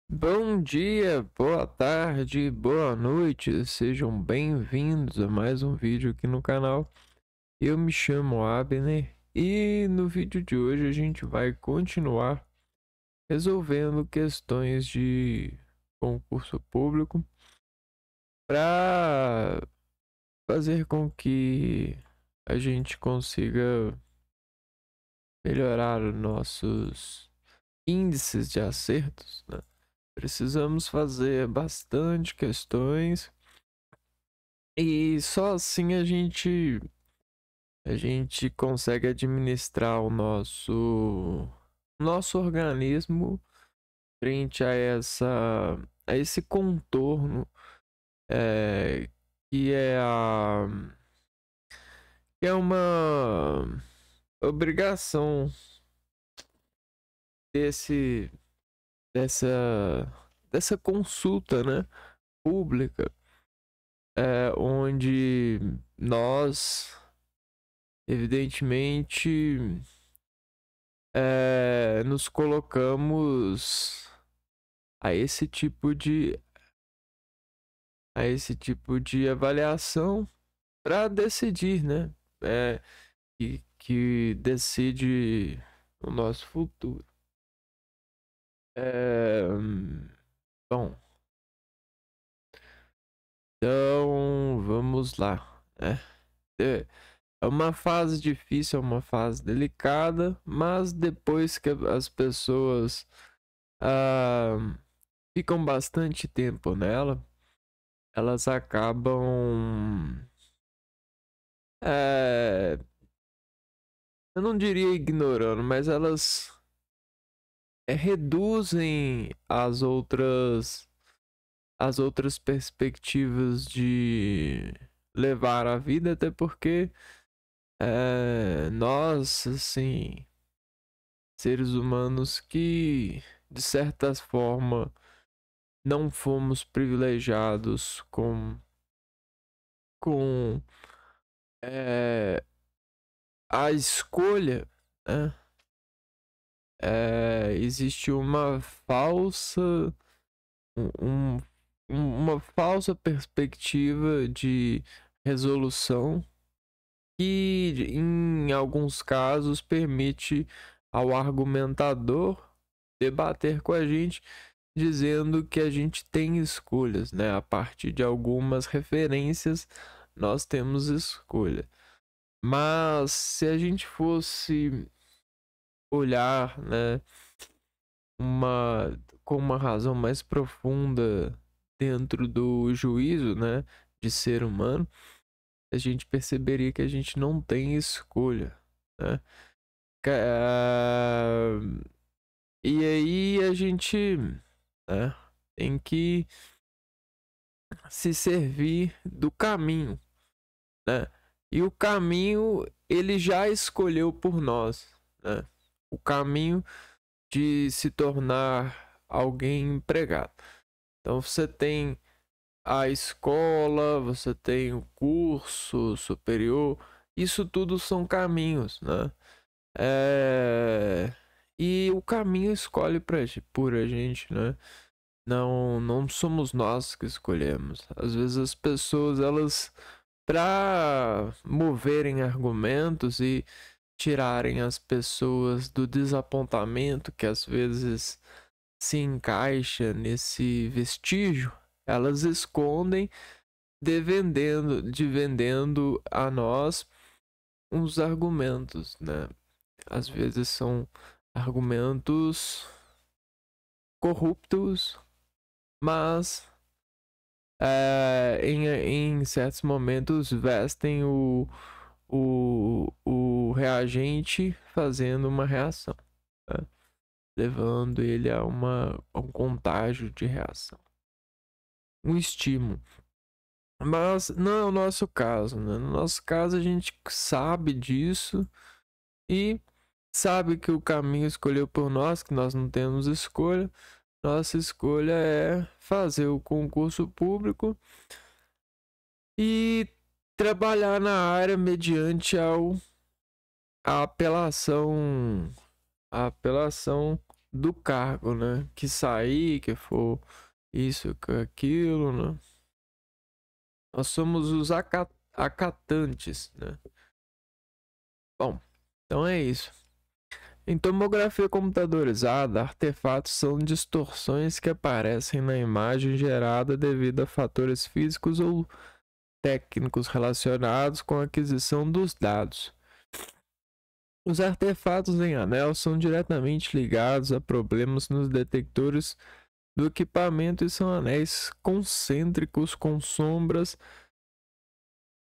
Bom dia, boa tarde, boa noite, sejam bem-vindos a mais um vídeo aqui no canal. Eu me chamo Abner e no vídeo de hoje a gente vai continuar resolvendo questões de concurso público para fazer com que a gente consiga melhorar os nossos índices de acertos, né? Precisamos fazer bastante questões e só assim a gente consegue administrar o nosso organismo frente a esse contorno é, que é a que é uma obrigação desse dessa dessa consulta, né, pública, onde nós evidentemente nos colocamos a esse tipo de avaliação para decidir, né? Que decide o nosso futuro. É, bom, então vamos lá, né? É uma fase difícil, é uma fase delicada, mas depois que as pessoas ah, ficam bastante tempo nela, elas acabam, é, eu não diria ignorando, mas elas reduzem as outras perspectivas de levar a vida, até porque nós, assim, seres humanos que de certa forma não fomos privilegiados com a escolha, né? Existe uma um- uma falsa perspectiva de resolução que, em alguns casos, permite ao argumentador debater com a gente, dizendo que a gente tem escolhas, né? A partir de algumas referências, nós temos escolha. Mas se a gente fosse olhar, né, uma com uma razão mais profunda dentro do juízo, né, de ser humano, a gente perceberia que a gente não tem escolha, né? Ah, e aí a gente, né, tem que se servir do caminho, né? E o caminho ele já escolheu por nós, né? O caminho de se tornar alguém empregado. Então você tem a escola, você tem o curso superior, isso tudo são caminhos, né? E o caminho escolhe por a gente, né? Não somos nós que escolhemos. Às vezes as pessoas, elas, para moverem argumentos e tirarem as pessoas do desapontamento que às vezes se encaixa nesse vestígio, elas escondem de vendendo a nós uns argumentos, né? Às vezes são argumentos corruptos, mas em certos momentos vestem o reagente fazendo uma reação, né? Levando ele a um contágio de reação, um estímulo. Mas não é o nosso caso, né? No nosso caso, a gente sabe disso e sabe que o caminho escolheu por nós, que nós não temos escolha. Nossa escolha é fazer o concurso público e trabalhar na área mediante a apelação do cargo, né? Que sair, que for isso, que aquilo, né? Nós somos os acatantes, né? Bom, então é isso. Em tomografia computadorizada, artefatos são distorções que aparecem na imagem gerada devido a fatores físicos ou técnicos relacionados com a aquisição dos dados. Os artefatos em anel são diretamente ligados a problemas nos detectores do equipamento e são anéis concêntricos com sombras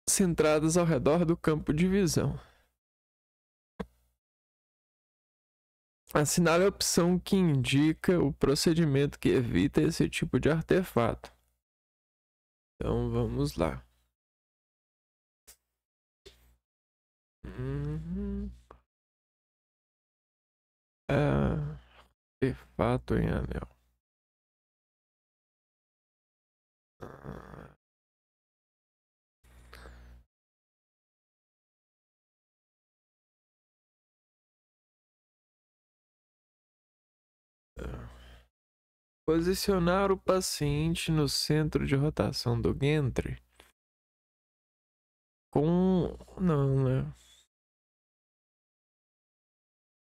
centradas ao redor do campo de visão. Assinale a opção que indica o procedimento que evita esse tipo de artefato. Então vamos lá. Artefato em anel. Posicionar o paciente no centro de rotação do Gantry com... não, né?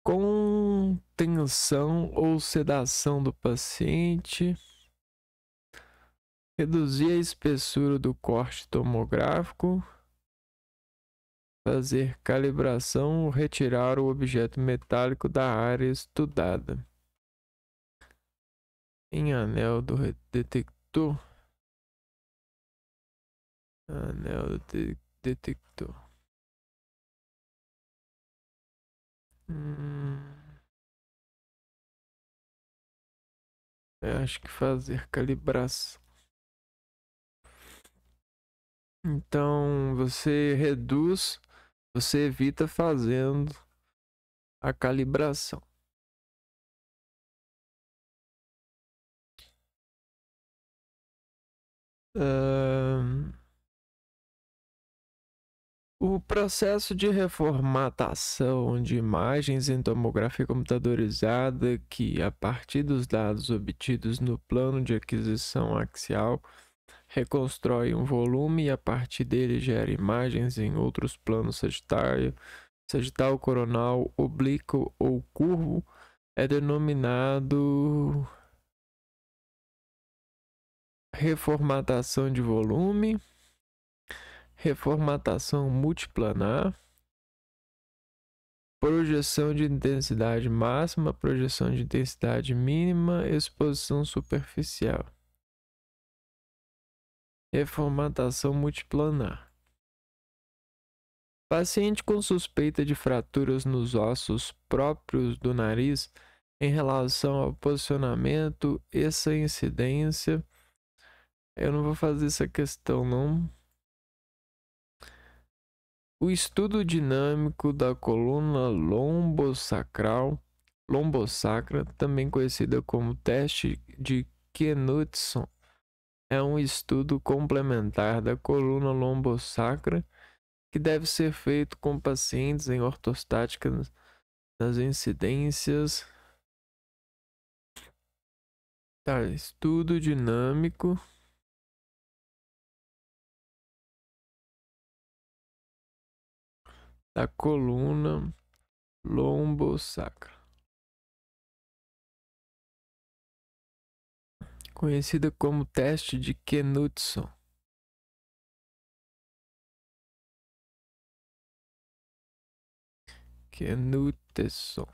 Com tensão ou sedação do paciente. Reduzir a espessura do corte tomográfico. Fazer calibração ou retirar o objeto metálico da área estudada. Em anel do detector. Anel do detector. Eu acho que fazer calibração. Então você reduz, você evita fazendo a calibração. O processo de reformatação de imagens em tomografia computadorizada, que a partir dos dados obtidos no plano de aquisição axial, reconstrói um volume e a partir dele gera imagens em outros planos sagital, coronal, oblíquo ou curvo, é denominado reformatação de volume, reformatação multiplanar, projeção de intensidade máxima, projeção de intensidade mínima, exposição superficial. Reformatação multiplanar. Paciente com suspeita de fraturas nos ossos próprios do nariz em relação ao posicionamento, essa incidência. Eu não vou fazer essa questão, não. O estudo dinâmico da coluna lombosacra, também conhecida como teste de Knudson, é um estudo complementar da coluna lombosacra que deve ser feito com pacientes em ortostática nas incidências. Tá, estudo dinâmico da coluna lombosacra, conhecida como teste de Knudson. Knudson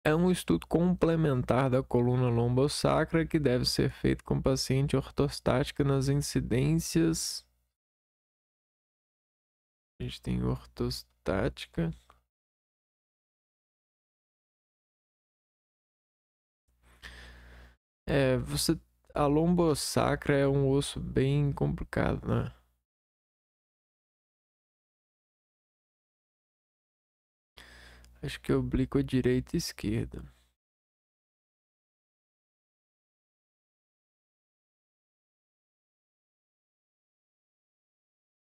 é um estudo complementar da coluna lombosacra que deve ser feito com paciente ortostática nas incidências. A gente tem ortostática. A lombosacra é um osso bem complicado, né? Acho que é oblíqua direita e esquerda.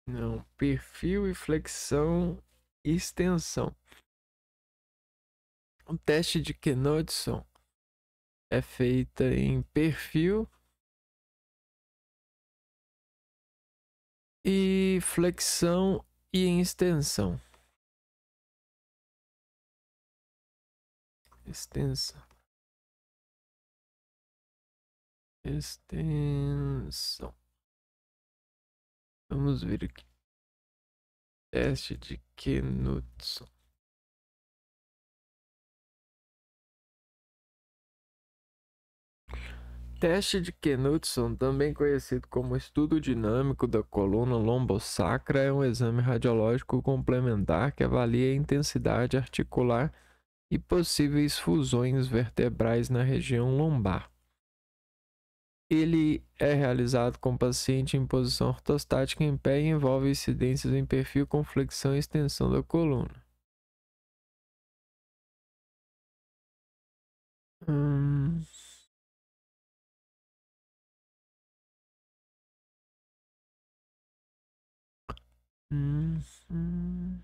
Não, perfil e flexão e extensão. O teste de Knudsen é feito em perfil e flexão e em extensão. Extensão. Extensão. Vamos ver aqui. Teste de Knudsen. Teste de Knudsen, também conhecido como estudo dinâmico da coluna lombosacra, é um exame radiológico complementar que avalia a intensidade articular e possíveis fusões vertebrais na região lombar. Ele é realizado com o paciente em posição ortostática em pé e envolve incidências em perfil com flexão e extensão da coluna. Hum, hum, hum.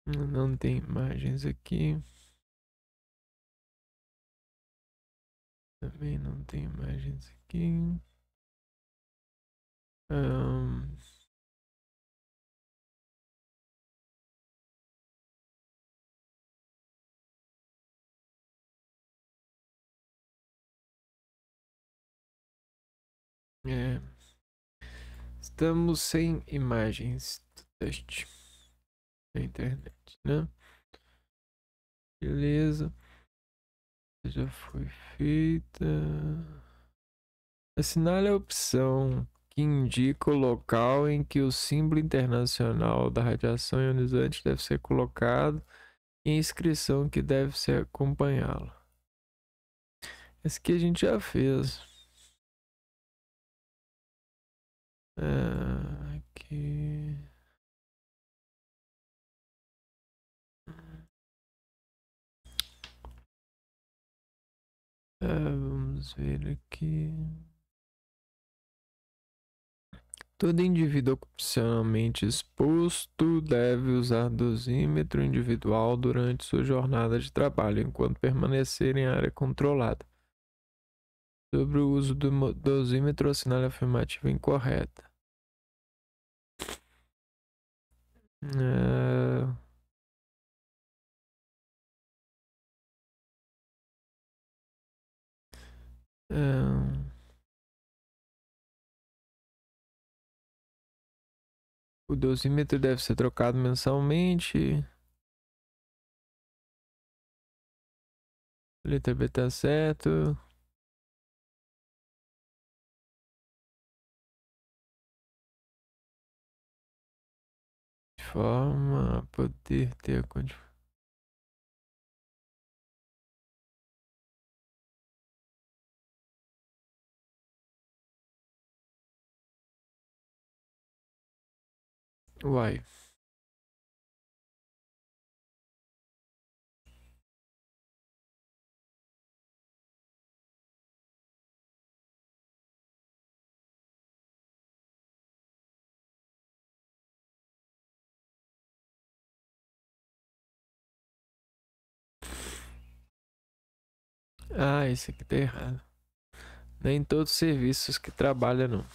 Não, não tem imagens aqui. Também não tem imagens aqui. Hum, é, estamos sem imagens do teste na internet, né? Beleza, já foi feita. Assinale a opção que indica o local em que o símbolo internacional da radiação ionizante deve ser colocado e a inscrição que deve ser acompanhá-la. Esse aqui a gente já fez. Aqui. Vamos ver aqui. Todo indivíduo ocupacionalmente exposto deve usar dosímetro individual durante sua jornada de trabalho, enquanto permanecer em área controlada. Sobre o uso do dosímetro, assinale a afirmativa incorreta. É, é, o dosímetro deve ser trocado mensalmente. Letra B tá certo. De forma a poder ter a Uai. Ah, isso aqui tá errado. Nem todos os serviços que trabalham, não.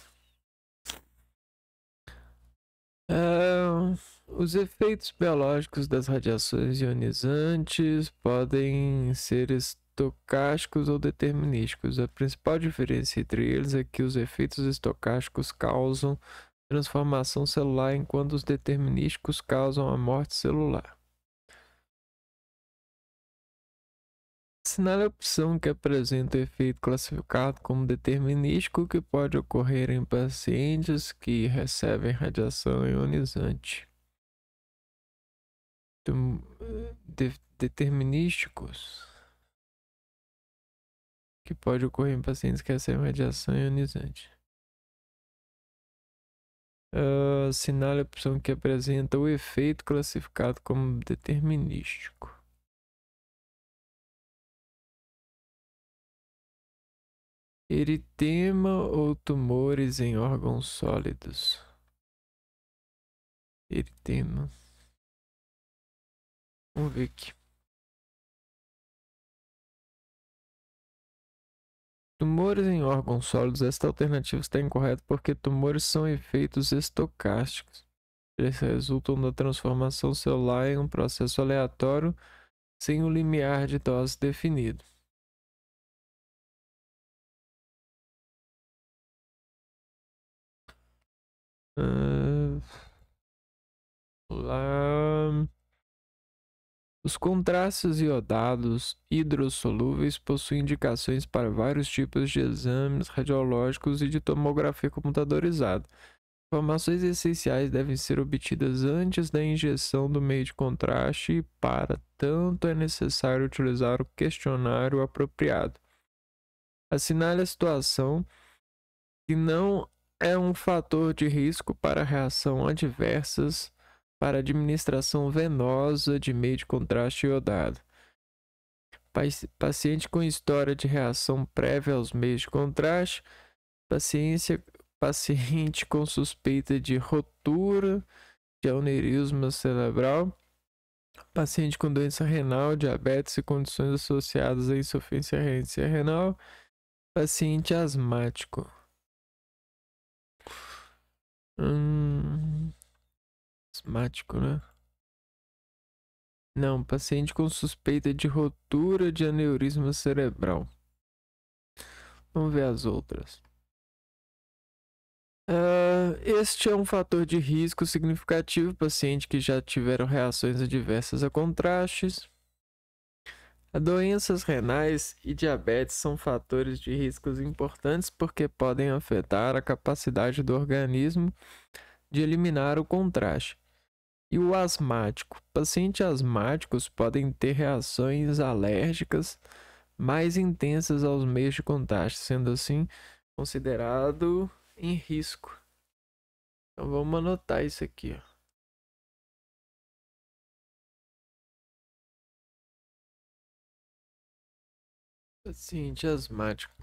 Os efeitos biológicos das radiações ionizantes podem ser estocásticos ou determinísticos. A principal diferença entre eles é que os efeitos estocásticos causam transformação celular, enquanto os determinísticos causam a morte celular. Assinale a opção que apresenta o efeito classificado como determinístico que pode ocorrer em pacientes que recebem radiação ionizante. Determinísticos que pode ocorrer em pacientes que recebem radiação ionizante. Assinale a opção que apresenta o efeito classificado como determinístico. Eritema ou tumores em órgãos sólidos? Eritema. Vamos ver aqui. Tumores em órgãos sólidos. Esta alternativa está incorreta porque tumores são efeitos estocásticos. Eles resultam da transformação celular em um processo aleatório sem o limiar de dose definido. Ah, lá. Os contrastes iodados hidrossolúveis possuem indicações para vários tipos de exames radiológicos e de tomografia computadorizada. Informações essenciais devem ser obtidas antes da injeção do meio de contraste e, para tanto, é necessário utilizar o questionário apropriado. Assinale a situação que não é um fator de risco para reação adversas para administração venosa de meio de contraste iodado. Paciente com história de reação prévia aos meios de contraste, paciente com suspeita de rotura de aneurisma cerebral, paciente com doença renal, diabetes e condições associadas à insuficiência renal, paciente asmático. Asmático, né? Não, paciente com suspeita de rotura de aneurisma cerebral. Vamos ver as outras. Este é um fator de risco significativo. Paciente que já tiveram reações adversas a contrastes. Doenças renais e diabetes são fatores de riscos importantes porque podem afetar a capacidade do organismo de eliminar o contraste. E o asmático. Pacientes asmáticos podem ter reações alérgicas mais intensas aos meios de contraste, sendo assim considerado em risco. Então vamos anotar isso aqui, ó. Paciente asmático.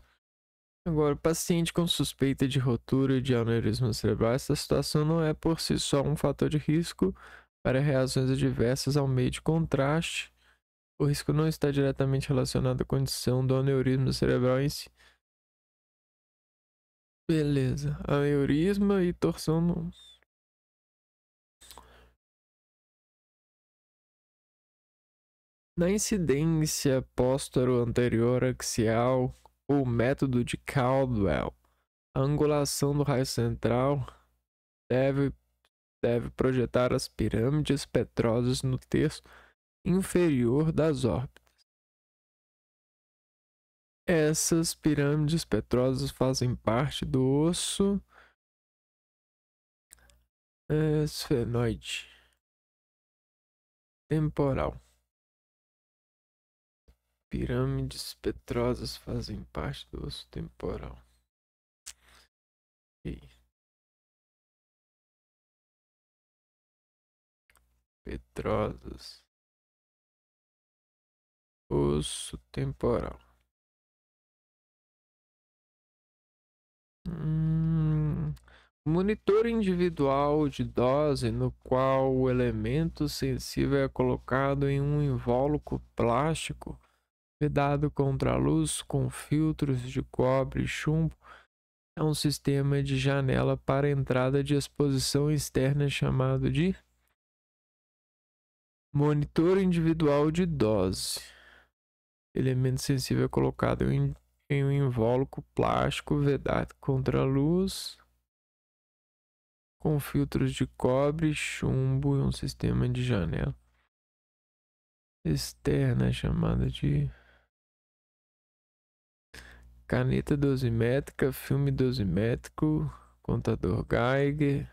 Agora, paciente com suspeita de rotura de aneurisma cerebral, essa situação não é por si só um fator de risco para reações adversas ao meio de contraste. O risco não está diretamente relacionado à condição do aneurisma cerebral em si. Beleza. Aneurisma e torção não. Na incidência póstero-anterior axial ou método de Caldwell, a angulação do raio central deve projetar as pirâmides petrosas no terço inferior das órbitas. Essas pirâmides petrosas fazem parte do osso esfenoide temporal. Pirâmides petrosas fazem parte do osso temporal. E petrosas. Osso temporal. Monitor individual de dose no qual o elemento sensível é colocado em um invólucro plástico vedado contra a luz com filtros de cobre e chumbo é um sistema de janela para entrada de exposição externa chamado de monitor individual de dose. Elemento sensível é colocado em um invólucro plástico vedado contra a luz com filtros de cobre, chumbo e um sistema de janela externa chamada de caneta dosimétrica, filme dosimétrico, contador Geiger.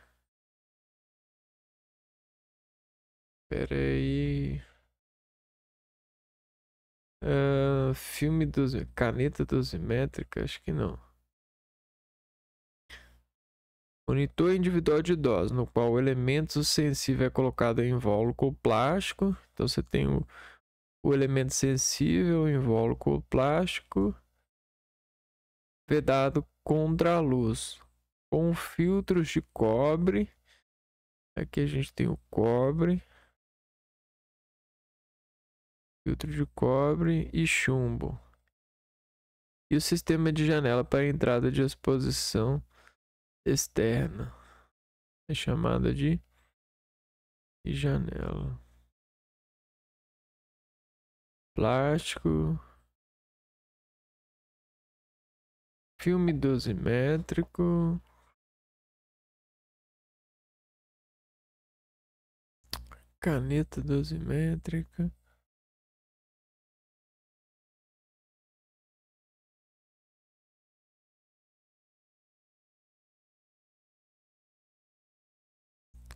Pera aí. Caneta dosimétrica, acho que não. Monitor individual de idosos, no qual o elemento sensível é colocado em invólucro plástico. Então você tem o elemento sensível, invólucro plástico, vedado contra a luz, com filtros de cobre. Aqui a gente tem o cobre, filtro de cobre e chumbo. E o sistema de janela para entrada de exposição externa é chamada de janela. Plástico, filme dosimétrico, caneta dosimétrica.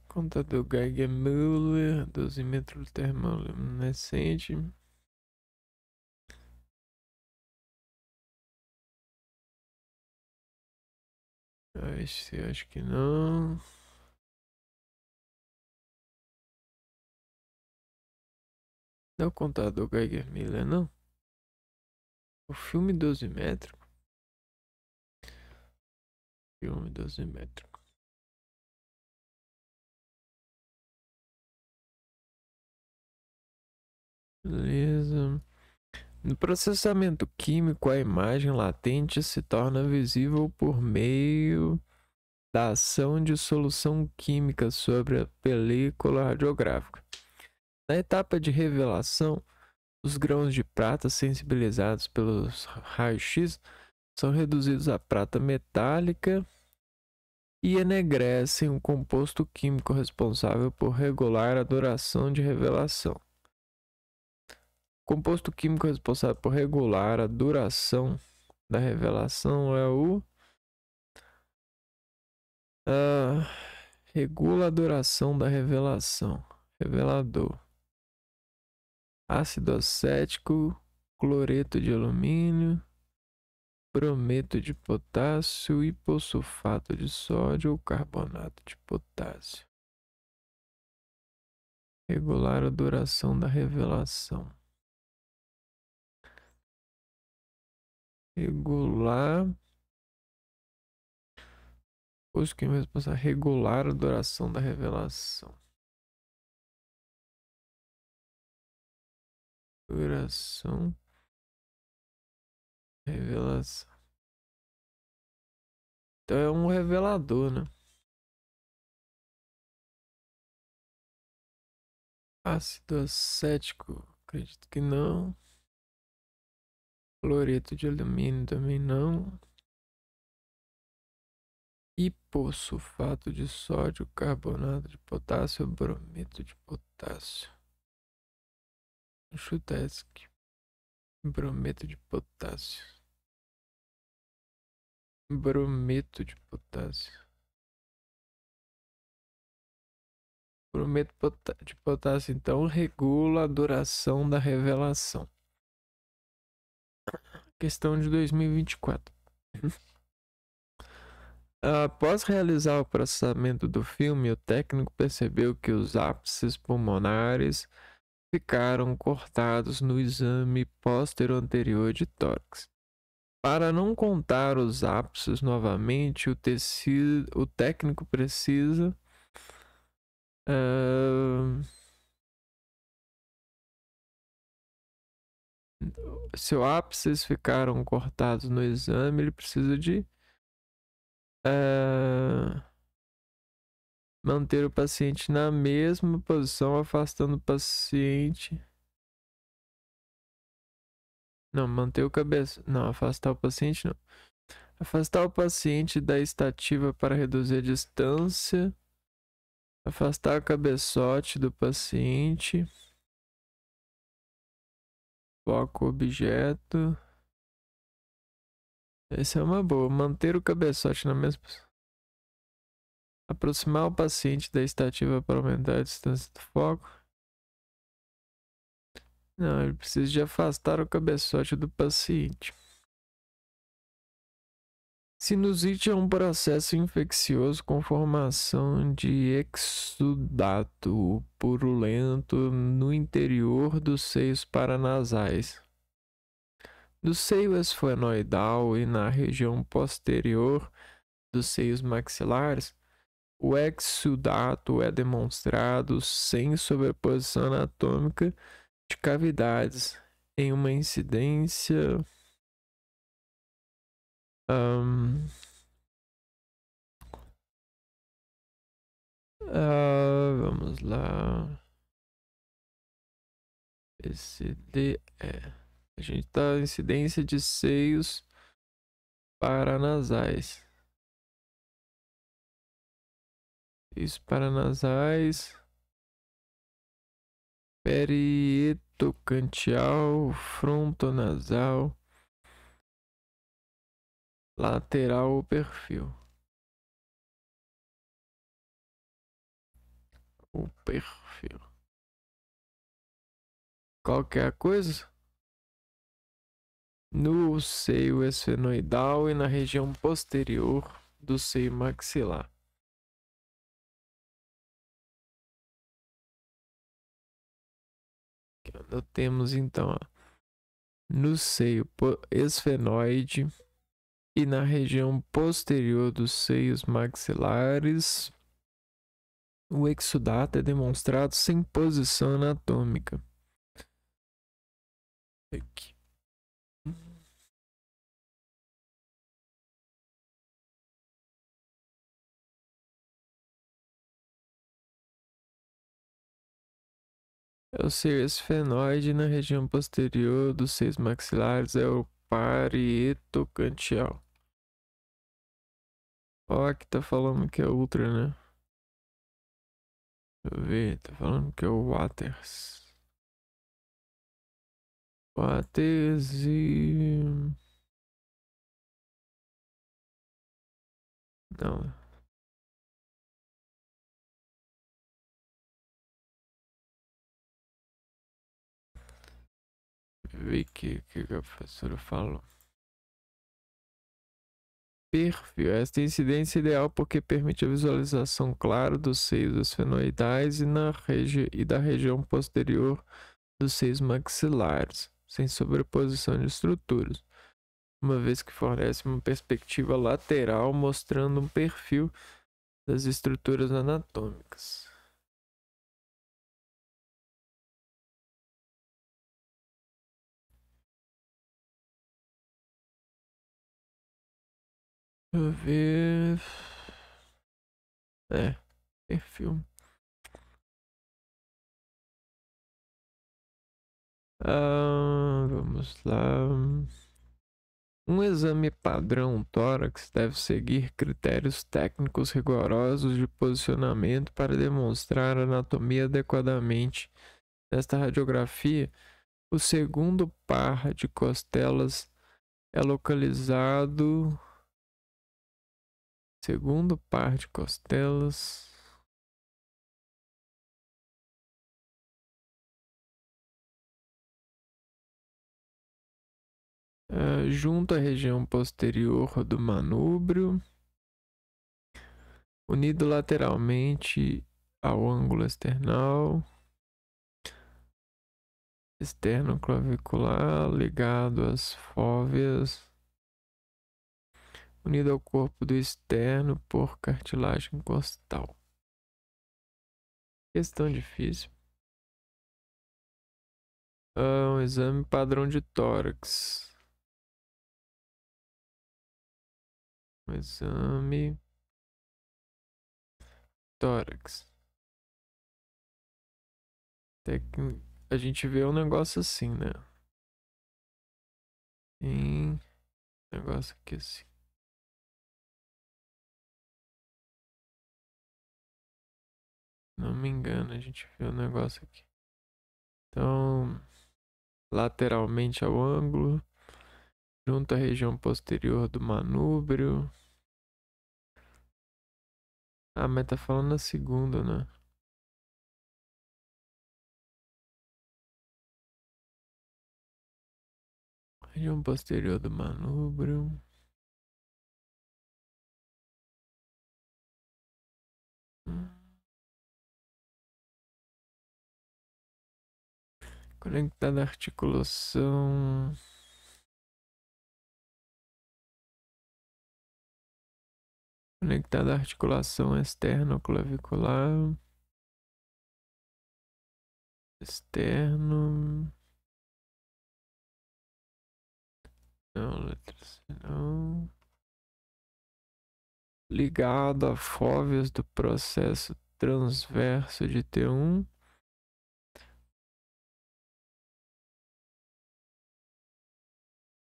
Contador Geiger-Müller, dosímetro termoluminescente. Esse acho que não. Não é o contador Geiger-Müller, não. O filme dosimétrico. Filme dosimétrico. Beleza. No processamento químico, a imagem latente se torna visível por meio da ação de solução química sobre a película radiográfica. Na etapa de revelação, os grãos de prata sensibilizados pelos raios-x são reduzidos a prata metálica e enegrecem o composto químico responsável por regular a duração de revelação. O composto químico responsável por regular a duração da revelação é o regula a duração da revelação. Revelador. Ácido acético, cloreto de alumínio, brometo de potássio, hipossulfato de sódio ou carbonato de potássio. Regular a duração da revelação. Regular. Os que responsável regular a duração da revelação. Duração. Revelação. Então é um revelador, né? Ácido acético. Acredito que não. Cloreto de alumínio também não. Hipossulfato de sódio, carbonato de potássio, brometo de potássio. Deixa eu chutar esse aqui. Brometo de potássio. Brometo de potássio. Brometo de potássio, então, regula a duração da revelação. Questão de 2024. Após realizar o processamento do filme, o técnico percebeu que os ápices pulmonares ficaram cortados no exame póstero anterior de tórax. Para não contar os ápices novamente, o técnico precisa se os ápices ficaram cortados no exame, ele precisa de manter o paciente na mesma posição, afastando o paciente. Não, manter o cabeça. Não, afastar o paciente não. Afastar o paciente da estativa para reduzir a distância. Afastar o cabeçote do paciente. Foco objeto. Essa é uma boa. Manter o cabeçote na mesma posição. Aproximar o paciente da estativa para aumentar a distância do foco. Não, ele precisa de afastar o cabeçote do paciente. Sinusite é um processo infeccioso com formação de exudato purulento no interior dos seios paranasais, do seio esfenoidal e na região posterior dos seios maxilares. O exudato é demonstrado sem sobreposição anatômica de cavidades em uma incidência vamos lá. PCDE. A gente tá incidência de seios paranasais. Seios paranasais. Perietocantial, frontonasal, lateral ou perfil. O perfil. Qualquer coisa? No seio esfenoidal e na região posterior do seio maxilar. Nós temos então ó, no seio esfenoide e na região posterior dos seios maxilares, o exudato é demonstrado sem posição anatômica. Aqui. É o seio esfenoide na região posterior dos seios maxilares, é o parietocantial. Ó, aqui tá falando que é ultra, né? Deixa eu ver, tá falando que é o Waters. Waters e... Não. Vi que a professora falou. Perfil. Esta incidência é ideal porque permite a visualização clara dos seios esfenoidais e da região posterior dos seios maxilares, sem sobreposição de estruturas, uma vez que fornece uma perspectiva lateral mostrando um perfil das estruturas anatômicas. Deixa eu ver. É, perfil. Vamos lá. Um exame padrão tórax deve seguir critérios técnicos rigorosos de posicionamento para demonstrar a anatomia adequadamente. Nesta radiografia, o segundo par de costelas é localizado. Segundo par de costelas. Junto à região posterior do manúbrio, unido lateralmente ao ângulo external, externo clavicular, ligado às fóveas, unido ao corpo do externo por cartilagem costal. Questão difícil. Um exame padrão de tórax. Um exame tórax. A gente vê um negócio assim, né? Tem negócio aqui assim. Não me engano, a gente vê um negócio aqui. Então, lateralmente ao ângulo, junto à região posterior do manúbrio. Ah, mas tá falando na segunda, né? Região posterior do manúbrio. Conectada à articulação. Conectada à articulação externo-clavicular. Externo. Não, letra C não. Ligado a fóveas do processo transverso de T1.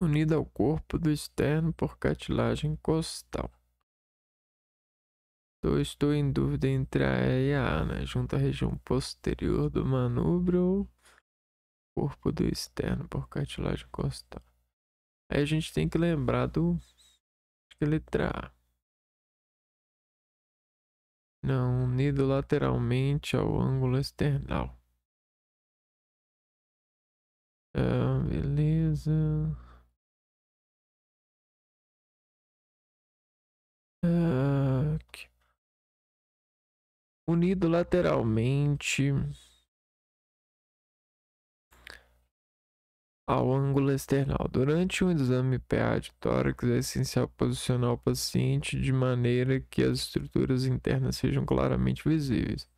Unida ao corpo do externo por cartilagem costal. Estou em dúvida entre a E e a A, né? Junto à região posterior do manúbrio, corpo do externo por cartilagem costal. Aí a gente tem que lembrar do acho que é letra A. Não, unido lateralmente ao ângulo external. Ah, beleza. Aqui. Unido lateralmente ao ângulo external. Durante um exame PA de tórax, é essencial posicionar o paciente de maneira que as estruturas internas sejam claramente visíveis.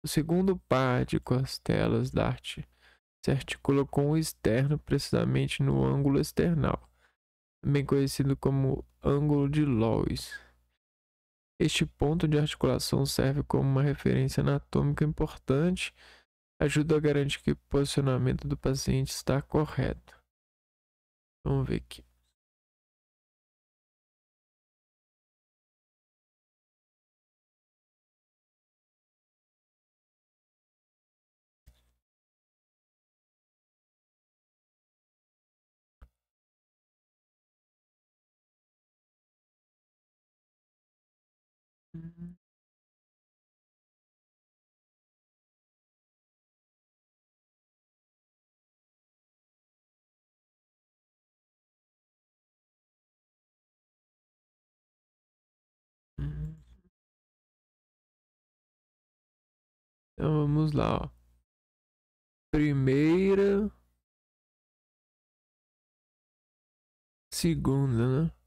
O segundo par de costelas da arte se articula com o externo, precisamente no ângulo external, também conhecido como ângulo de Lois. Este ponto de articulação serve como uma referência anatômica importante, ajuda a garantir que o posicionamento do paciente está correto. Vamos ver aqui. Então vamos lá, ó. Primeira, segunda, né?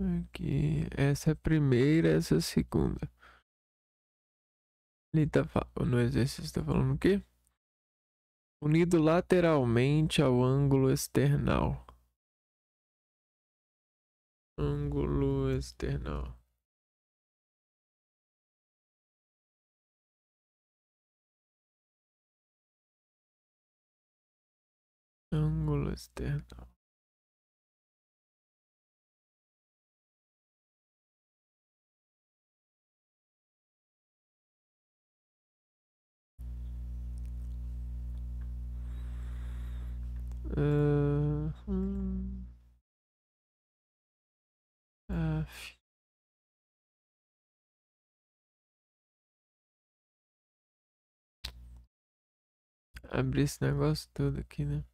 Aqui, essa é a primeira, essa é a segunda. Ele tá no exercício tá falando o quê? Unido lateralmente ao ângulo external. Ângulo external. Ângulo external. Uh, hum, af. Abrir esse negócio todo aqui, né?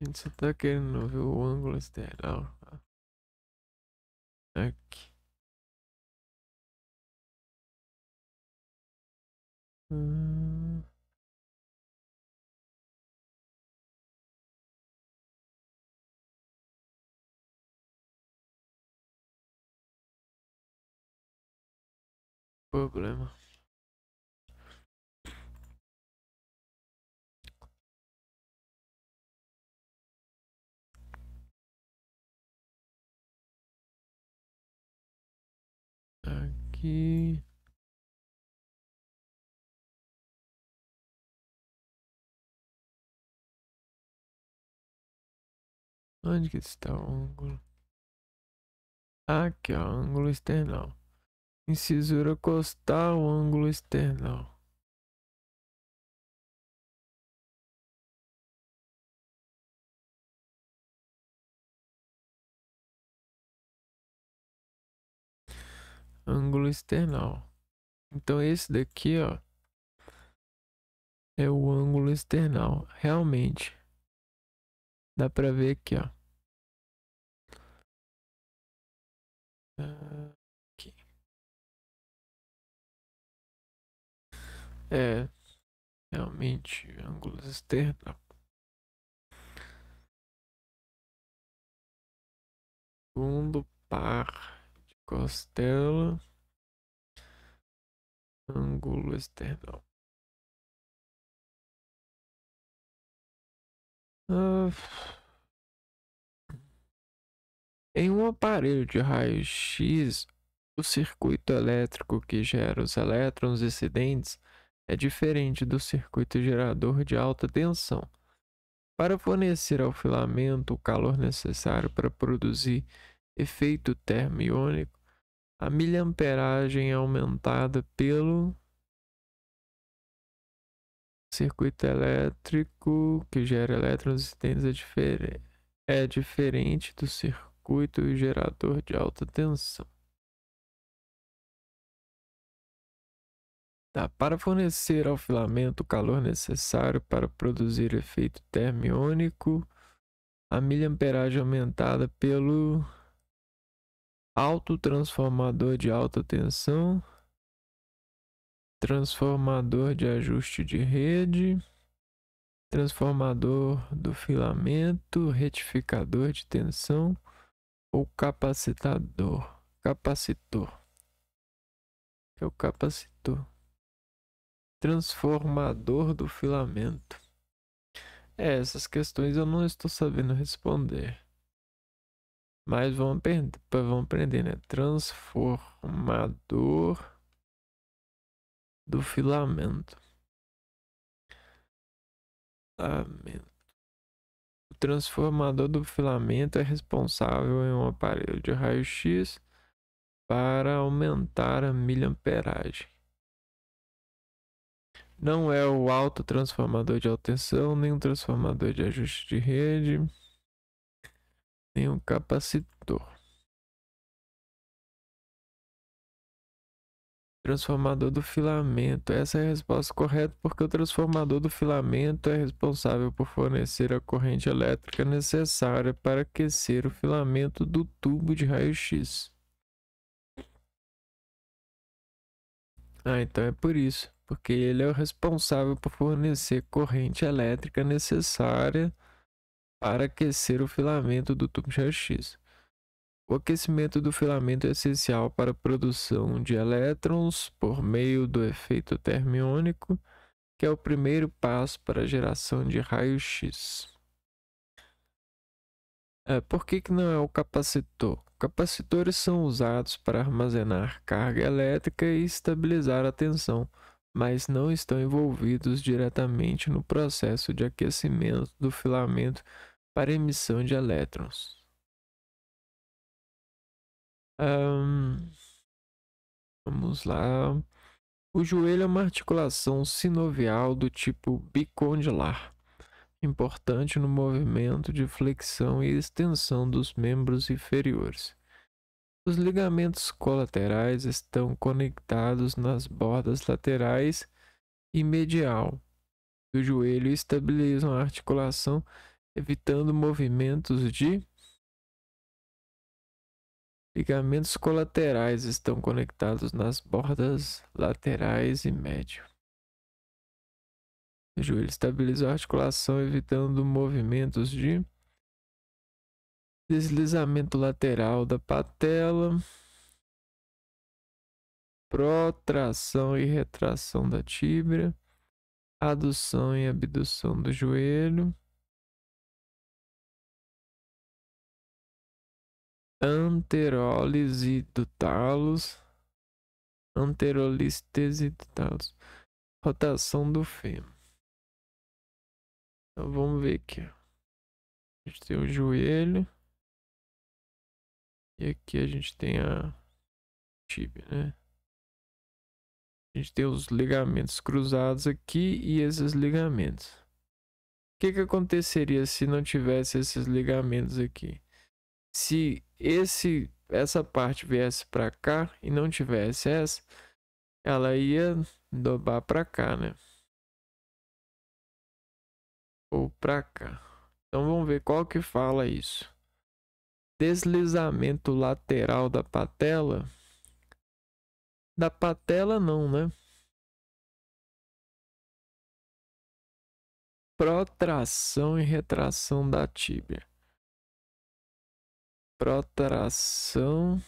A gente só tá querendo ver o ângulo external. Aqui. Hum, problema. Aqui. Onde que está o ângulo? Aqui, ó, ângulo external. Incisura costal, ângulo external. Ângulo external. Então esse daqui, ó, é o ângulo external. Realmente. Dá pra ver aqui, ó. Aqui. É, realmente, ângulos externos. Segundo par de costela, ângulo externo. Ah, em um aparelho de raio-x, o circuito elétrico que gera os elétrons incidentes é diferente do circuito gerador de alta tensão. Para fornecer ao filamento o calor necessário para produzir efeito termiônico, a miliamperagem é aumentada pelo circuito elétrico que gera elétrons incidentes é diferente do circuito gerador de alta tensão. Tá, para fornecer ao filamento o calor necessário para produzir efeito termiônico, a miliamperagem é aumentada pelo autotransformador de alta tensão, transformador de ajuste de rede, transformador do filamento, retificador de tensão ou capacitor, que é o capacitor, transformador do filamento. Essas questões eu não estou sabendo responder, mas vamos aprender, né? Transformador do filamento. O transformador do filamento é responsável em um aparelho de raio-x para aumentar a miliamperagem. Não é o autotransformador de alta tensão, nem um transformador de ajuste de rede, nem um capacitor. Transformador do filamento. Essa é a resposta correta porque o transformador do filamento é responsável por fornecer a corrente elétrica necessária para aquecer o filamento do tubo de raio-x. Ah, então é por isso. Porque ele é o responsável por fornecer corrente elétrica necessária para aquecer o filamento do tubo de raio-x. O aquecimento do filamento é essencial para a produção de elétrons por meio do efeito termiônico, que é o primeiro passo para a geração de raio-x. Por que não é o capacitor? Capacitores são usados para armazenar carga elétrica e estabilizar a tensão, mas não estão envolvidos diretamente no processo de aquecimento do filamento para emissão de elétrons. Vamos lá. O joelho é uma articulação sinovial do tipo bicondilar, importante no movimento de flexão e extensão dos membros inferiores. Os ligamentos colaterais estão conectados nas bordas laterais e medial do joelho e estabilizam a articulação, evitando movimentos de ligamentos colaterais estão conectados nas bordas laterais e médio. O joelho estabiliza a articulação, evitando movimentos de deslizamento lateral da patela, protração e retração da tíbia, adução e abdução do joelho, anterólise do talos, anterolistese do talos, rotação do fêmur. Então vamos ver aqui. A gente tem o joelho e aqui a gente tem a tíbia, né? A gente tem os ligamentos cruzados aqui e esses ligamentos. O que aconteceria se não tivesse esses ligamentos aqui? Se essa parte viesse para cá e não tivesse essa, ela ia dobrar para cá, né? Ou para cá. Então vamos ver qual que fala isso. Deslizamento lateral da patela. Da patela não, né? Protração e retração da tíbia. Protração.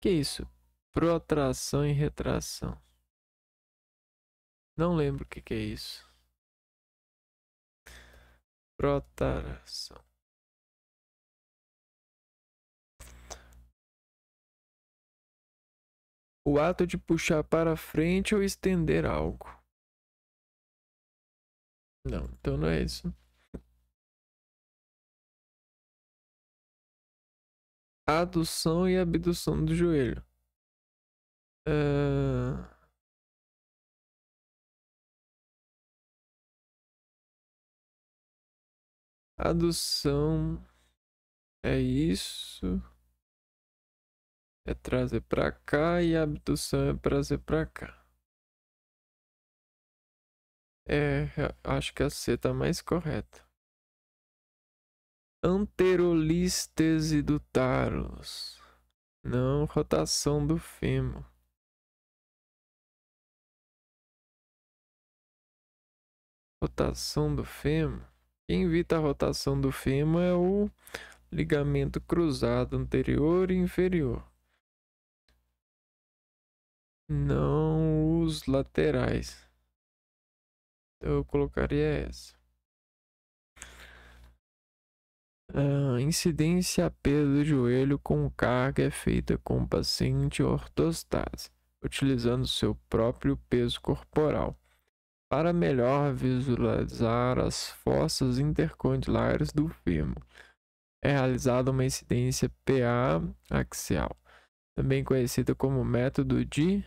Que isso? Protração e retração. Não lembro o que é isso. Protração. O ato de puxar para frente ou estender algo. Não, então não é isso. Adução e abdução do joelho. Adução é isso. É trazer pra cá e a abdução é trazer pra cá. Acho que a C tá mais correta. Anterolístese do taros. Não, rotação do fêmur. Rotação do fêmur. Quem evita a rotação do fêmur é o ligamento cruzado anterior e inferior. Não os laterais. Então eu colocaria essa. A incidência a perda do joelho com carga é feita com o paciente ortostase, utilizando seu próprio peso corporal, para melhor visualizar as fossas intercondylares do fêmur. É realizada uma incidência PA axial, também conhecida como método de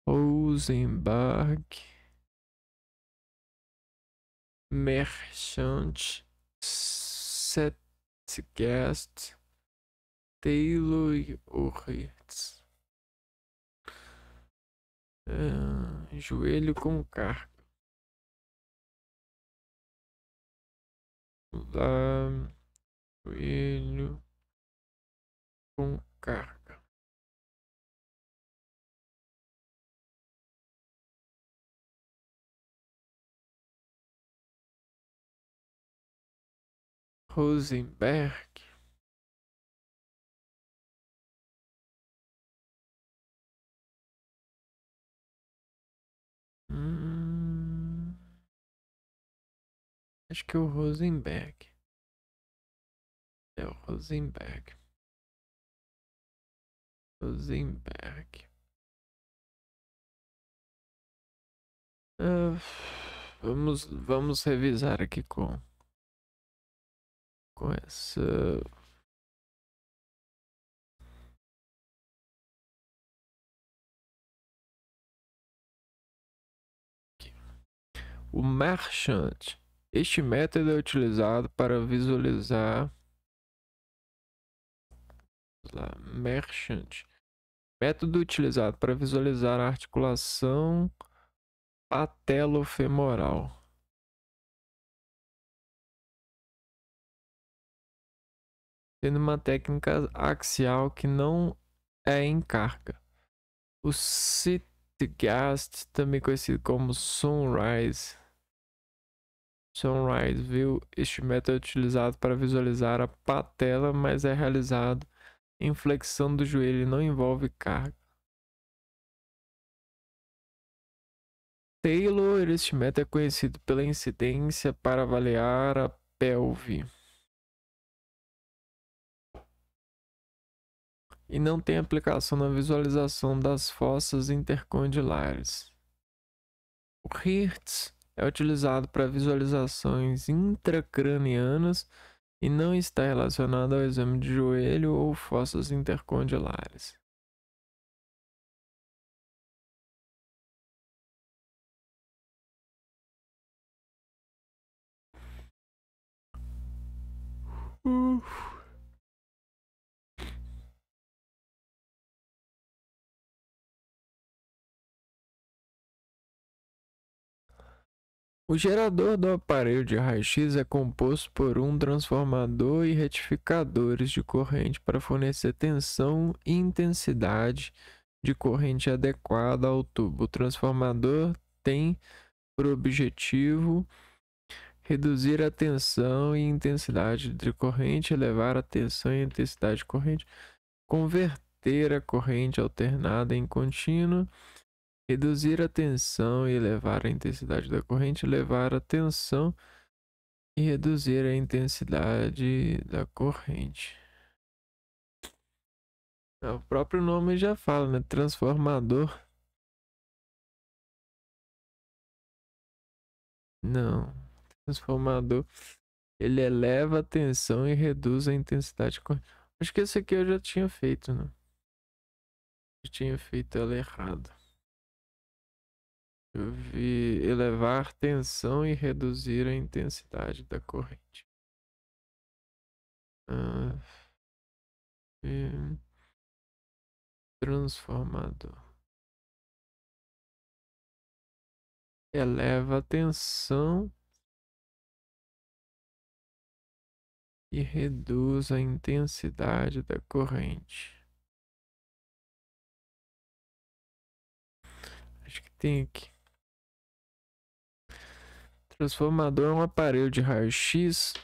Rosenberg, Merchant, Setgast, Taylor e Urritz. Joelho com carga. Lá, joelho com carga. Rosenberg. Acho que é o Rosenberg. É o Rosenberg. Rosenberg. Vamos revisar aqui com essa. Aqui. O Merchant. Este método é utilizado para visualizar. Merchant. Método utilizado para visualizar a articulação patelofemoral. Sendo uma técnica axial que não é em carga. O Sitgast, também conhecido como Sunrise. Sunrise View. Este método é utilizado para visualizar a patela, mas é realizado em flexão do joelho e não envolve carga. Taylor, este método é conhecido pela incidência para avaliar a pelve. E não tem aplicação na visualização das fossas intercondylares. O Hertz é utilizado para visualizações intracranianas e não está relacionado ao exame de joelho ou fossas intercondylares. O gerador do aparelho de raio-x é composto por um transformador e retificadores de corrente para fornecer tensão e intensidade de corrente adequada ao tubo. O transformador tem por objetivo reduzir a tensão e intensidade de corrente, elevar a tensão e intensidade de corrente, converter a corrente alternada em contínua, reduzir a tensão e elevar a intensidade da corrente, elevar a tensão e reduzir a intensidade da corrente. O próprio nome já fala, né? Transformador. Não. Transformador. Ele eleva a tensão e reduz a intensidade de corrente. Acho que esse aqui eu já tinha feito, né? Eu tinha feito ela errado. Eu vi elevar tensão e reduzir a intensidade da corrente. Transformador. Eleva a tensão e reduz a intensidade da corrente. Acho que tem aqui. Transformador é um aparelho de raio-x.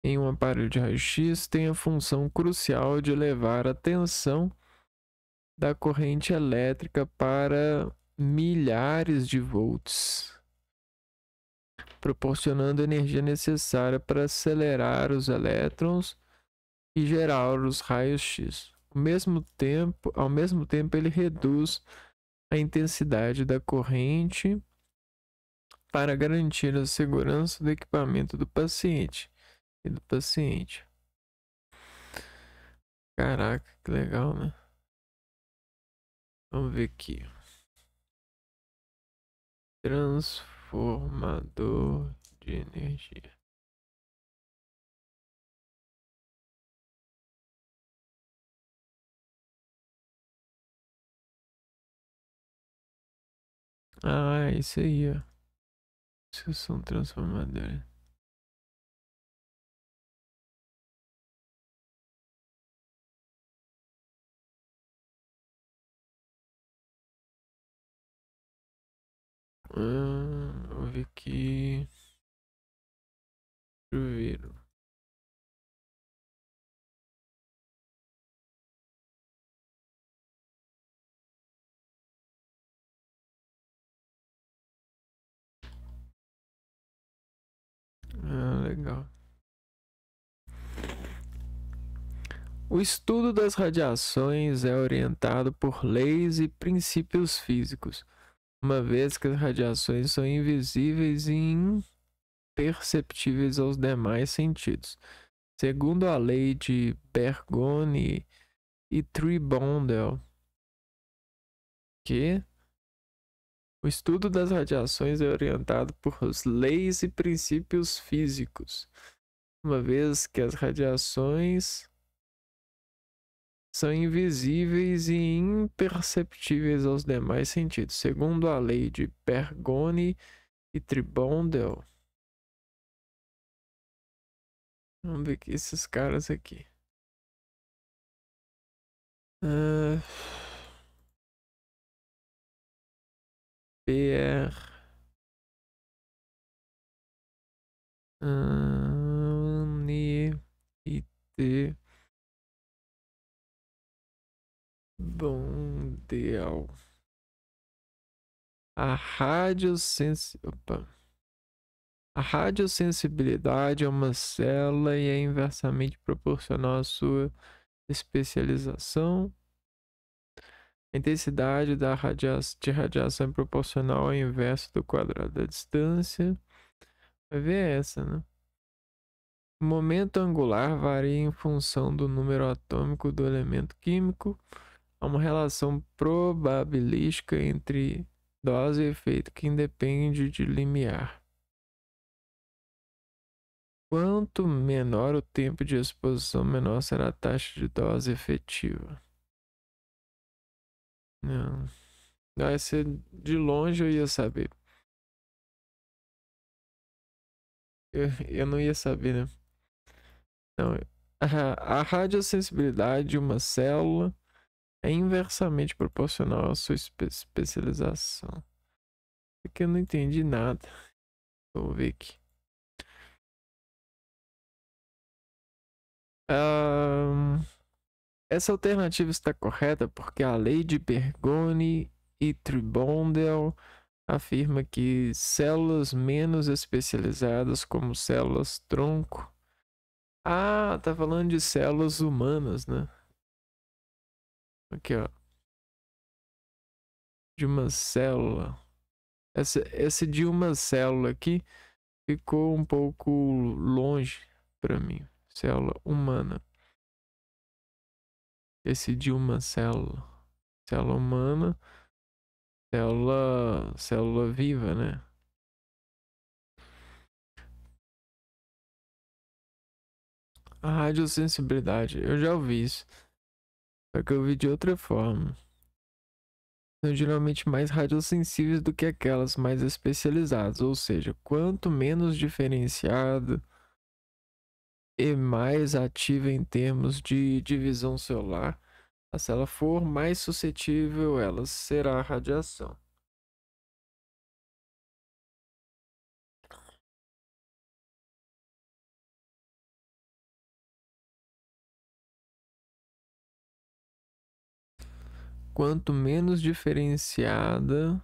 Em um aparelho de raio-x tem a função crucial de elevar a tensão da corrente elétrica para milhares de volts, proporcionando a energia necessária para acelerar os elétrons e gerar os raios-x. Ao mesmo tempo, ele reduz a intensidade da corrente para garantir a segurança do equipamento do paciente e do paciente. Caraca, que legal, né? Vamos ver aqui. Transformador de energia. Ah, isso aí, ó. Isso são transformadores. Vou ver aqui. Chuveiro. Ah, legal. O estudo das radiações é orientado por leis e princípios físicos, uma vez que as radiações são invisíveis e imperceptíveis aos demais sentidos. Segundo a lei de Bergoni e Tribondel, que o estudo das radiações é orientado por leis e princípios físicos, uma vez que as radiações são invisíveis e imperceptíveis aos demais sentidos. Segundo a lei de Bergoni e Tribondel. Vamos ver aqui esses caras aqui. PR. NIT. Bondel. A radiosensibilidade é uma célula e é inversamente proporcional à sua especialização. A intensidade de radiação é proporcional ao inverso do quadrado da distância. Vai ver essa, né? O momento angular varia em função do número atômico do elemento químico. Há uma relação probabilística entre dose e efeito que independe de limiar. Quanto menor o tempo de exposição, menor será a taxa de dose efetiva. Não. Vai ser de longe eu ia saber. eu não ia saber, né? Não, a radiosensibilidade de uma célula é inversamente proporcional à sua especialização. Aqui eu não entendi nada. Vou ver aqui. Essa alternativa está correta porque a lei de Bergoni e Tribondel afirma que células menos especializadas, como células tronco. Ah, tá falando de células humanas, né? Aqui, ó. De uma célula. Esse de uma célula aqui ficou um pouco longe para mim. Célula humana. Esse de uma célula. Célula humana. Célula viva, né? A radiosensibilidade, eu já ouvi isso. Só que eu vi de outra forma. São geralmente mais radiosensíveis do que aquelas mais especializadas. Ou seja, quanto menos diferenciado e mais ativa em termos de divisão celular a célula for, mais suscetível ela será à radiação. Quanto menos diferenciada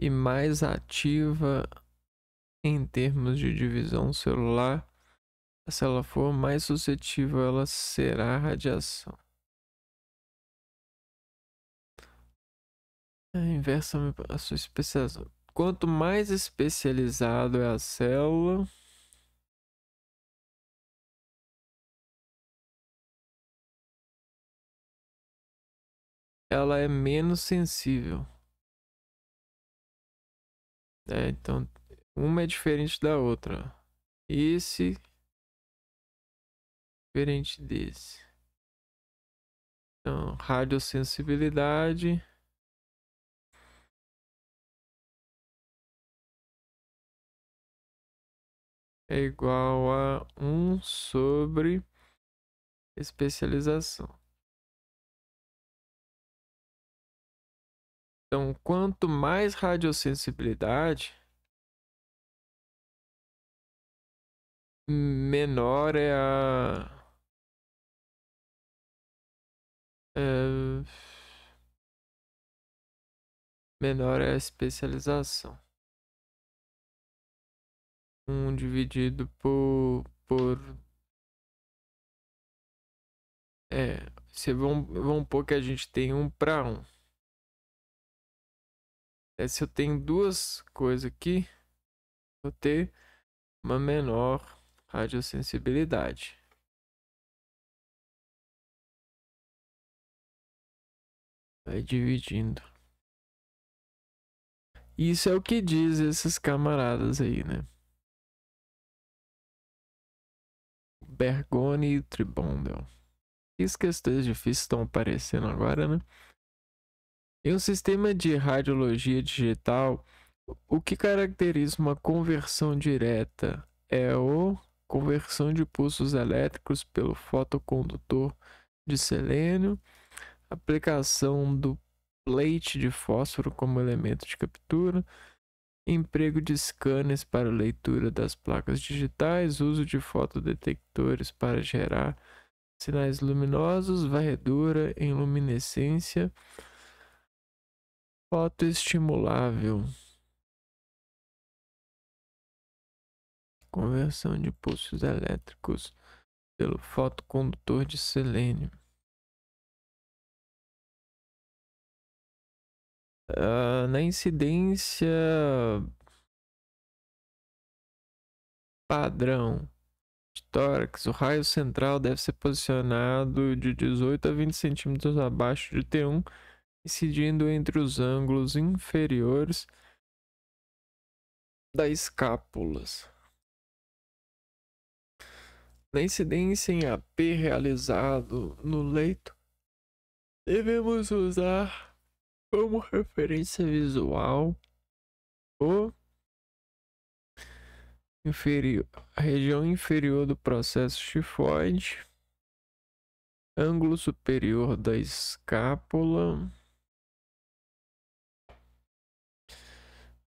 e mais ativa em termos de divisão celular a célula for, mais suscetível ela será à radiação. É inversa a sua especialização. Quanto mais especializado é a célula, ela é menos sensível. Então, uma é diferente da outra. Esse diferente desse. Então, radiosensibilidade é igual a 1 sobre especialização. Então, quanto mais radiosensibilidade, menor é a. É, menor é a especialização. 1 dividido por se vamos pôr que a gente tem 1 para 1. Se eu tenho duas coisas aqui, vou ter uma menor radiosensibilidade. Vai dividindo. Isso é o que diz esses camaradas aí, né? Bergoni e Tribondel. Que questões difíceis estão aparecendo agora, né? Em um sistema de radiologia digital, o que caracteriza uma conversão direta é a conversão de pulsos elétricos pelo fotocondutor de selênio, aplicação do plate de fósforo como elemento de captura, emprego de scanners para leitura das placas digitais, uso de fotodetectores para gerar sinais luminosos, varredura em luminescência fotoestimulável, conversão de pulsos elétricos pelo fotocondutor de selênio. Na incidência padrão de tórax, o raio central deve ser posicionado de 18 a 20 centímetros abaixo de T1, incidindo entre os ângulos inferiores das escápulas. Na incidência em AP realizado no leito, devemos usar como referência visual o inferior, região inferior do processo tifoide, ângulo superior da escápula,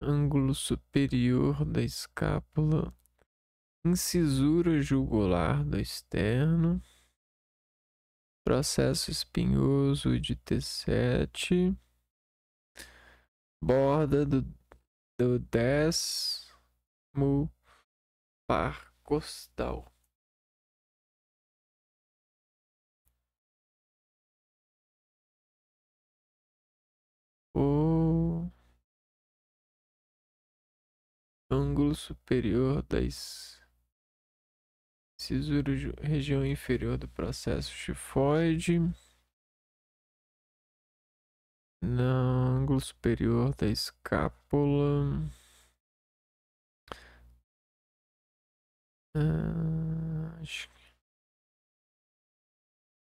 ângulo superior da escápula, incisura jugular do externo, processo espinhoso de T7, borda do 10º par costal. O ângulo superior da cisura região inferior do processo tifoide, no ângulo superior da escápula,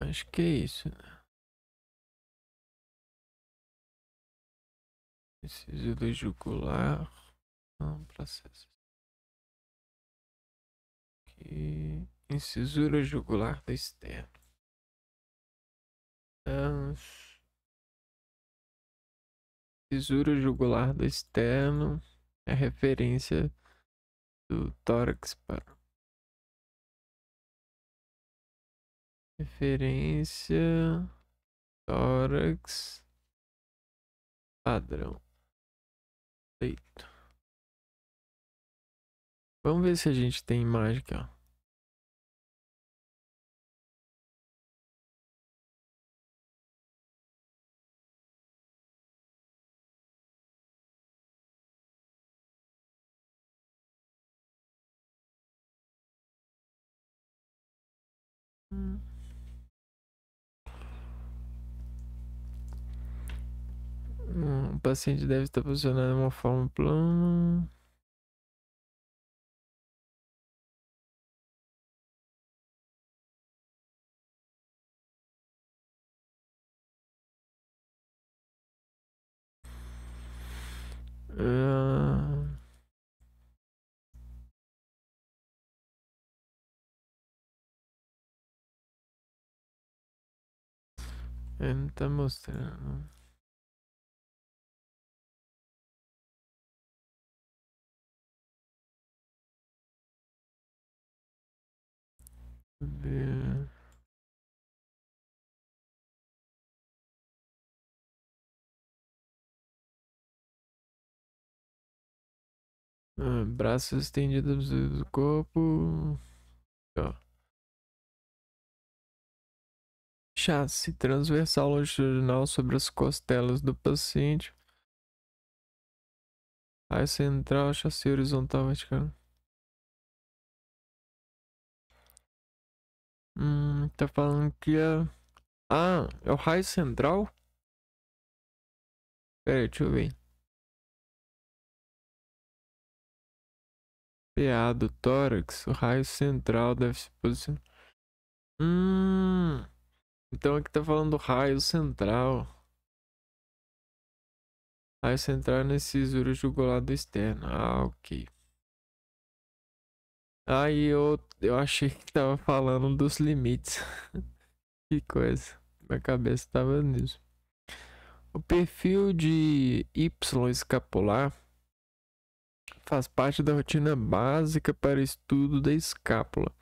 acho que é isso. Cisura jugular, não, processo aqui, incisura jugular do externo. Cisura jugular do externo é referência do tórax para referência tórax padrão feito. Vamos ver se a gente tem imagem aqui, ó. O paciente deve estar posicionado de uma forma plana. Não tá mostrando. Ver. Braços estendidos do corpo. Ó. Chassi transversal longitudinal sobre as costelas do paciente. Raio central, chassi horizontal vertical. Tá falando que é. Ah, é o raio central? Pera aí, deixa eu ver. PA do tórax, o raio central deve se posicionar. Então aqui tá falando do raio central. Raio central na cisura jugular do externo. Ah, ok. Aí eu achei que tava falando dos limites. Que coisa. Minha cabeça tava nisso. O perfil de Y escapular faz parte da rotina básica para estudo da escápula.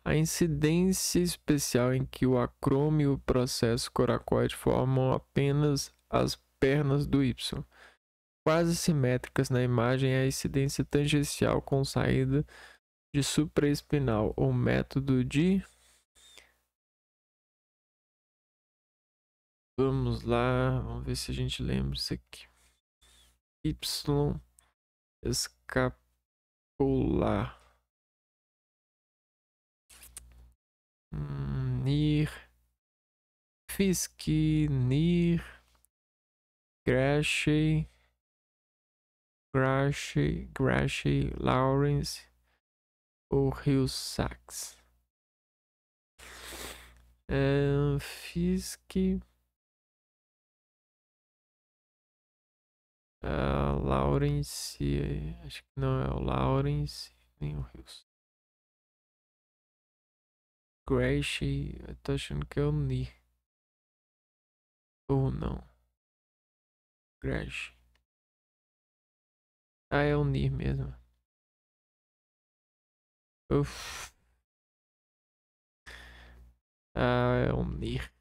A incidência especial em que o acrome e o processo coracoide formam apenas as pernas do Y. Quase simétricas na imagem é a incidência tangencial com saída de supraespinal, ou método de... Vamos lá, vamos ver se a gente lembra isso aqui. Y escapular. NIR. Fisk, NIR. Grashey, Lawrence ou Hill-Sachs. Fisk, Lawrence, acho que não é o Lawrence, Nem o Rios. Gracie, eu tô achando que é o Ni. Ou não. Gracie. Ah, é o Ni mesmo. Uf. Ah, é o Nir.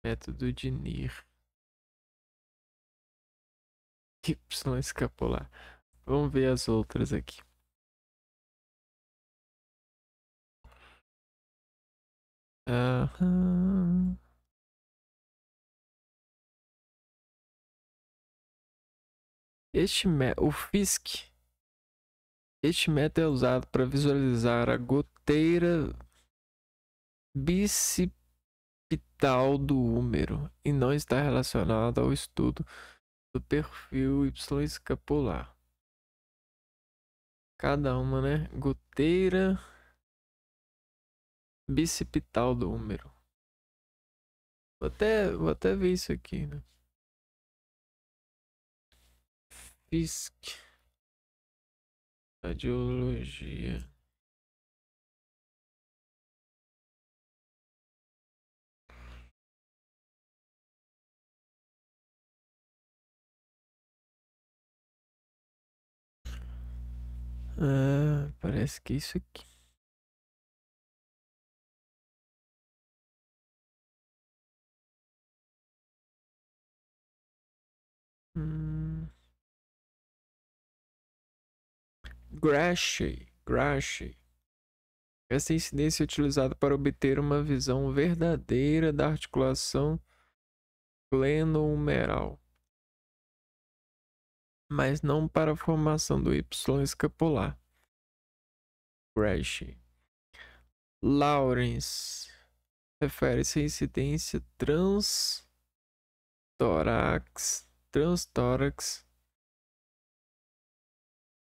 Método de Nir. Y escapular. Vamos ver as outras aqui. Aham. O FISC. Este método é usado para visualizar a goteira bicipital do úmero e não está relacionado ao estudo do perfil Y escapular. Cada uma, né? Goteira bicipital do úmero. Vou até ver isso aqui, né? FISC. Radiologia. Ah, parece que é isso aqui. Hum. Gracie. Essa incidência é utilizada para obter uma visão verdadeira da articulação glenohumeral, mas não para a formação do Y escapular. Gracie. Lawrence. Refere-se à incidência transtórax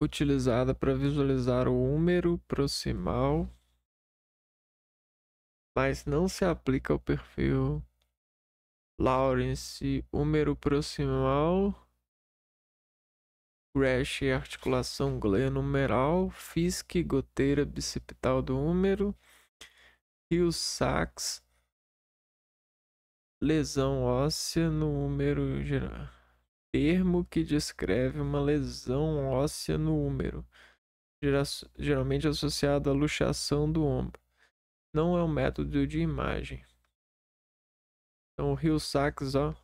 utilizada para visualizar o húmero proximal, mas não se aplica ao perfil Lawrence, húmero proximal, Gracie, articulação glenohumeral, FISC, goteira bicipital do húmero, Hill-Sachs, lesão óssea no húmero geral. Termo que descreve uma lesão óssea no húmero, geralmente associado à luxação do ombro. Não é um método de imagem. Então, o Hill-Sachs, ó,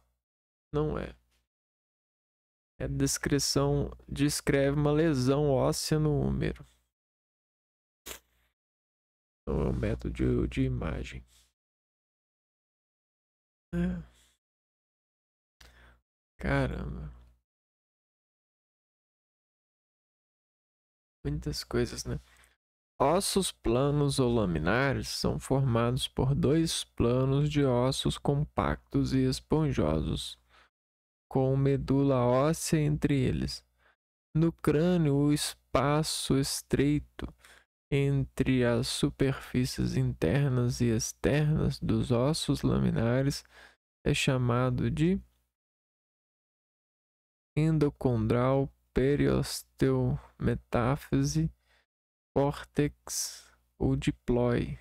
não é. A descrição descreve uma lesão óssea no húmero. Não é um método de imagem. É. Caramba. Muitas coisas, né? Ossos planos ou laminares são formados por dois planos de ossos compactos e esponjosos, com medula óssea entre eles. No crânio, o espaço estreito entre as superfícies internas e externas dos ossos laminares é chamado de endocondral, periosteometáfise, córtex ou diplói.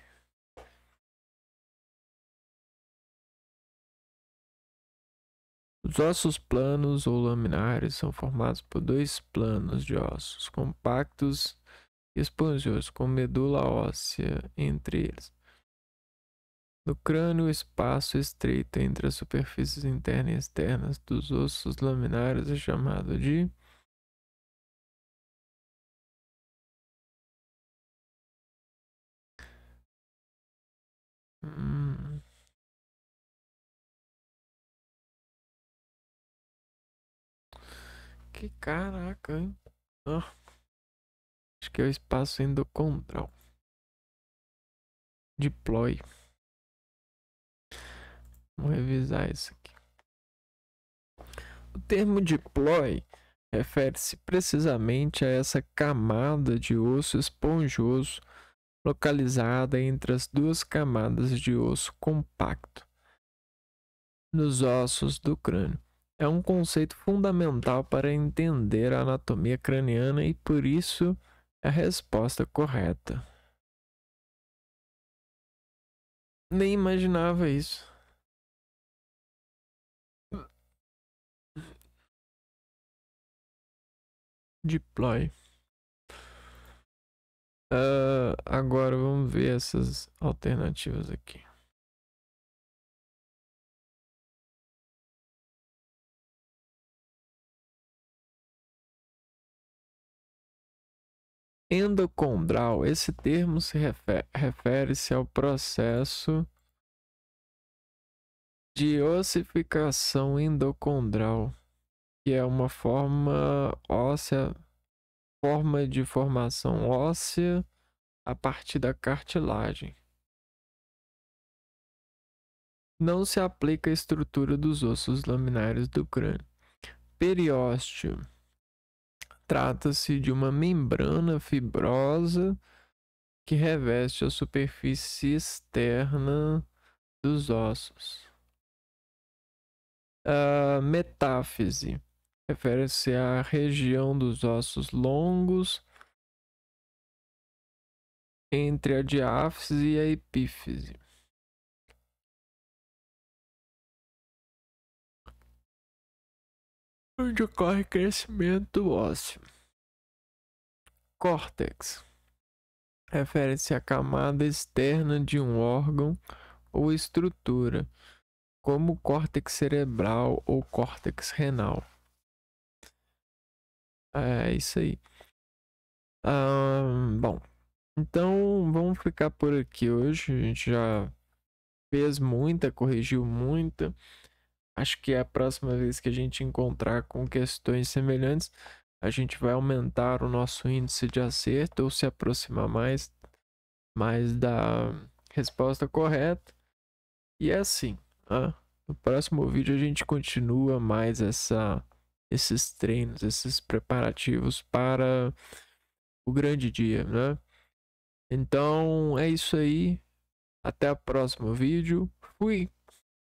Os ossos planos ou laminares são formados por dois planos de ossos compactos e esponjosos, com medula óssea entre eles. No crânio, o espaço estreito entre as superfícies internas e externas dos ossos laminares é chamado de Que caraca, hein? Ah, acho que é o espaço endocondral. Diploide. Vamos revisar isso aqui. O termo diploide refere-se precisamente a essa camada de osso esponjoso localizada entre as duas camadas de osso compacto nos ossos do crânio. é um conceito fundamental para entender a anatomia craniana e por isso é a resposta correta. Nem imaginava isso. Deploy. Agora vamos ver essas alternativas aqui. Endocondral. Esse termo se refere-se ao processo de ossificação endocondral, que é uma forma óssea, forma de formação óssea a partir da cartilagem. Não se aplica à estrutura dos ossos laminares do crânio. Periósteo. Trata-se de uma membrana fibrosa que reveste a superfície externa dos ossos. A metáfise refere-se à região dos ossos longos entre a diáfise e a epífise. Onde ocorre crescimento ósseo. Córtex refere-se à camada externa de um órgão ou estrutura, como o córtex cerebral ou córtex renal. É isso aí. Bom, então vamos ficar por aqui hoje. A gente já fez muita, corrigiu muita. Acho que a próxima vez que a gente encontrar com questões semelhantes, a gente vai aumentar o nosso índice de acerto ou se aproximar mais da resposta correta. E é assim, no próximo vídeo a gente continua mais esses treinos, esses preparativos para o grande dia, né? Então é isso aí. Até o próximo vídeo. Fui!